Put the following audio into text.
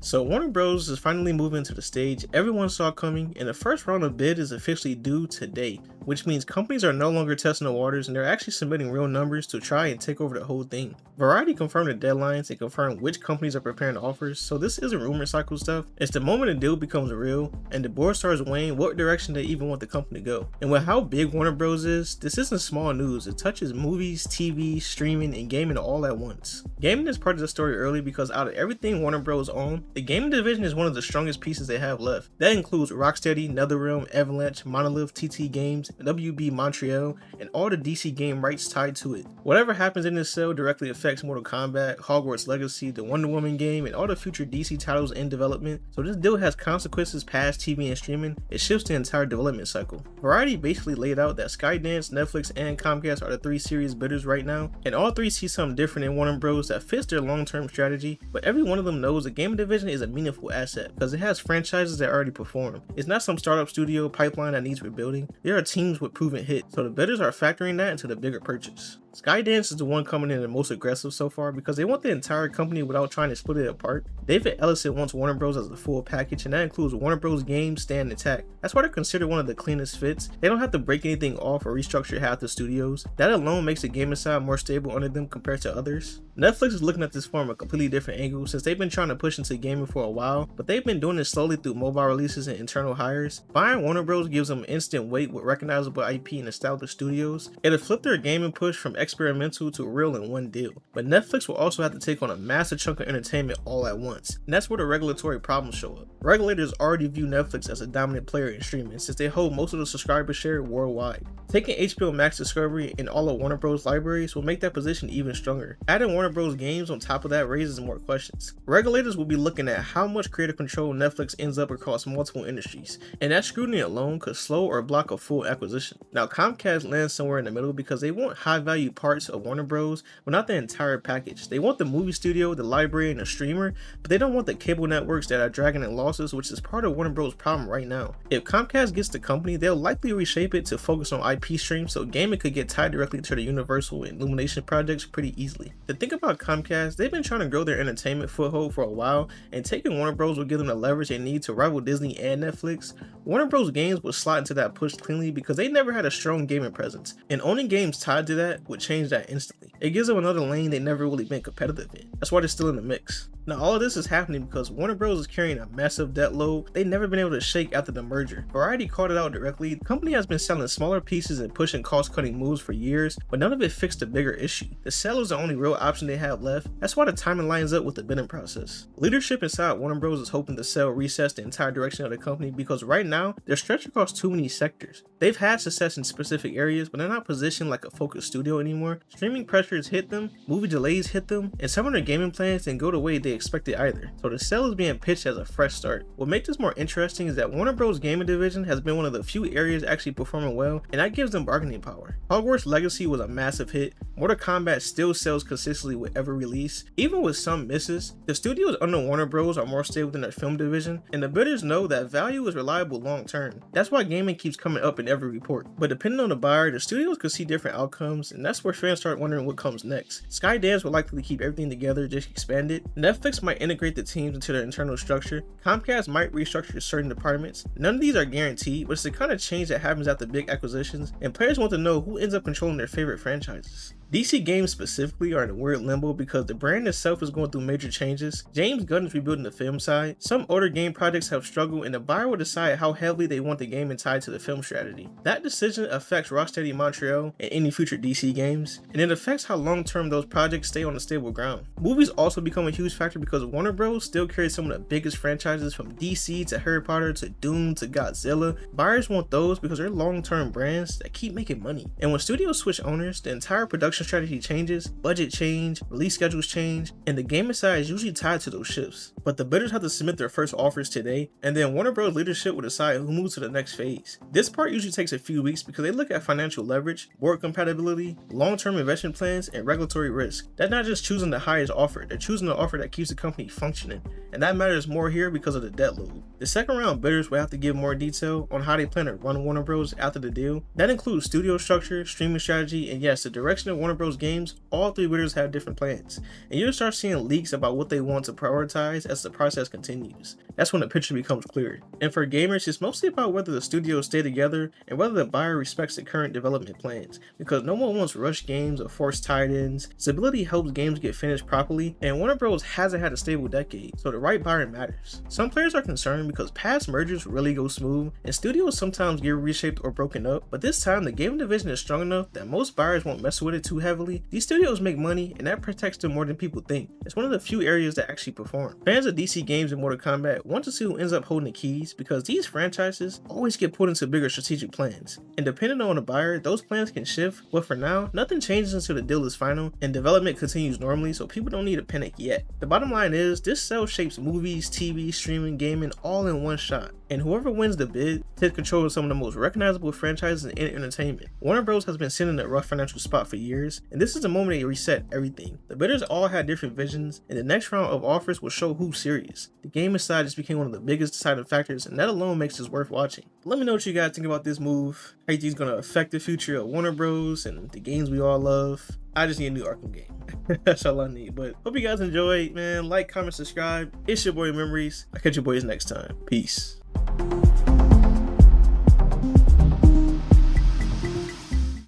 So Warner Bros. Is finally moving to the stage everyone saw coming, and the first round of bid is officially due today, which means companies are no longer testing the waters and they're actually submitting real numbers to try and take over the whole thing. Variety confirmed the deadlines and confirmed which companies are preparing offers, so this isn't rumor cycle stuff. It's the moment a deal becomes real and the board starts weighing what direction they even want the company to go. And with how big Warner Bros. Is, this isn't small news. It touches movies, TV, streaming, and gaming all at once. Gaming is part of the story early because out of everything Warner Bros. Own, the gaming division is one of the strongest pieces they have left. That includes Rocksteady, NetherRealm, Avalanche, Monolith, TT Games, WB Montreal, and all the DC game rights tied to it. Whatever happens in this sale directly affects Mortal Kombat, Hogwarts Legacy, the Wonder Woman game, and all the future DC titles in development, so this deal has consequences past TV and streaming. It shifts the entire development cycle. Variety basically laid out that Skydance, Netflix, and Comcast are the three serious bidders right now, and all three see something different in Warner Bros. That fits their long-term strategy, but every one of them knows the gaming division is a meaningful asset because it has franchises that already perform. It's not some startup studio pipeline that needs rebuilding. There are teams with proven hits, so the bidders are factoring that into the bigger purchase. Skydance is the one coming in the most aggressive so far because they want the entire company without trying to split it apart. David Ellison wants Warner Bros. As a full package, and that includes Warner Bros. Games, Stand, and Attack. That's why they're considered one of the cleanest fits. They don't have to break anything off or restructure half the studios. That alone makes the gaming side more stable under them compared to others. Netflix is looking at this from a completely different angle since they've been trying to push into gaming for a while, but they've been doing it slowly through mobile releases and internal hires. Buying Warner Bros. Gives them instant weight with recognizable IP and established studios. It'll flip their gaming push from experimental to real in one deal. But Netflix will also have to take on a massive chunk of entertainment all at once, and that's where the regulatory problems show up. Regulators already view Netflix as a dominant player in streaming since they hold most of the subscriber share worldwide. Taking HBO Max Discovery and all of Warner Bros. Libraries will make that position even stronger. Adding Warner Bros. Games on top of that raises more questions. Regulators will be looking at how much creative control Netflix ends up across multiple industries, and that scrutiny alone could slow or block a full acquisition. Now Comcast lands somewhere in the middle because they want high value parts of Warner Bros, but not the entire package. They want the movie studio, the library, and the streamer, but they don't want the cable networks that are dragging in losses, which is part of Warner Bros. Problem right now. If Comcast gets the company, they'll likely reshape it to focus on IP streams, so gaming could get tied directly to the Universal and Illumination projects pretty easily. The thing about Comcast, they've been trying to grow their entertainment foothold for a while, and taking Warner Bros. Will give them the leverage they need to rival Disney and Netflix. Warner Bros. Games would slot into that push cleanly because they never had a strong gaming presence, and owning games tied to that would change that instantly. It gives them another lane they never really been competitive in. That's why they're still in the mix. Now all of this is happening because Warner Bros. Is carrying a massive debt load they've never been able to shake after the merger. Variety called it out directly. The company has been selling smaller pieces and pushing cost-cutting moves for years, but none of it fixed the bigger issue. The sale is the only real option they have left. That's why the timing lines up with the bidding process. Leadership inside Warner Bros. Is hoping the sale resets the entire direction of the company because right now they're stretched across too many sectors. They've had success in specific areas, but they're not positioned like a focused studio anymore. Streaming pressures hit them, movie delays hit them, and some of their gaming plans didn't go the way they expected either. So the sale is being pitched as a fresh start. What makes this more interesting is that Warner Bros. Gaming division has been one of the few areas actually performing well, and that gives them bargaining power. Hogwarts Legacy was a massive hit. Mortal Kombat still sells consistently with every release. Even with some misses, the studios under Warner Bros. Are more stable than their film division, and the bidders know that value is reliable long term. That's why gaming keeps coming up in every report. But depending on the buyer, the studios could see different outcomes, and that's where fans start wondering what comes next. Skydance will likely keep everything together, just expand it. Netflix might integrate the teams into their internal structure. Comcast might restructure certain departments. None of these are guaranteed, but it's the kind of change that happens after big acquisitions, and players want to know who ends up controlling their favorite franchises. DC games specifically are in a weird limbo because the brand itself is going through major changes. James Gunn is rebuilding the film side. Some older game projects have struggled, and the buyer will decide how heavily they want the game and tied to the film strategy. That decision affects Rocksteady Montreal and any future DC games, and it affects how long-term those projects stay on a stable ground. Movies also become a huge factor because Warner Bros. Still carries some of the biggest franchises from DC to Harry Potter to Doom to Godzilla. Buyers want those because they're long-term brands that keep making money. And when studios switch owners, the entire production strategy changes, budget change, release schedules change, and the gaming side is usually tied to those shifts. But the bidders have to submit their first offers today, and then Warner Bros. Leadership will decide who moves to the next phase. This part usually takes a few weeks because they look at financial leverage, board compatibility, long-term investment plans, and regulatory risk. They're not just choosing the highest offer, they're choosing the offer that keeps the company functioning, and that matters more here because of the debt load. The second round bidders will have to give more detail on how they plan to run Warner Bros. After the deal. That includes studio structure, streaming strategy, and yes, the direction of Warner Bros. Games, all three winners have different plans, and you'll start seeing leaks about what they want to prioritize as the process continues. That's when the picture becomes clearer. And for gamers, it's mostly about whether the studios stay together and whether the buyer respects the current development plans, because no one wants rushed games or forced tie-ins. Stability helps games get finished properly, and Warner Bros. Hasn't had a stable decade, so the right buyer matters. Some players are concerned because past mergers really go smooth, and studios sometimes get reshaped or broken up, but this time the gaming division is strong enough that most buyers won't mess with it too heavily. These studios make money, and that protects them more than people think. It's one of the few areas that actually perform. Fans of DC games and Mortal Kombat want to see who ends up holding the keys, because these franchises always get put into bigger strategic plans, and depending on the buyer, those plans can shift, but for now, nothing changes until the deal is final and development continues normally, so people don't need to panic yet. The bottom line is, this sale shapes movies, TV, streaming, gaming all in one shot, and whoever wins the bid takes control of some of the most recognizable franchises in entertainment. Warner Bros. Has been sitting in a rough financial spot for years, and this is the moment they reset everything. The bidders all had different visions, and the next round of offers will show who's serious. The gaming side just became one of the biggest deciding factors, and that alone makes this worth watching. Let me know what you guys think about this move. How you think it's going to affect the future of Warner Bros. And the games we all love. I just need a new Arkham game. That's all I need. But hope you guys enjoyed, man. Like, comment, subscribe. It's your boy Memories. I'll catch you boys next time. Peace.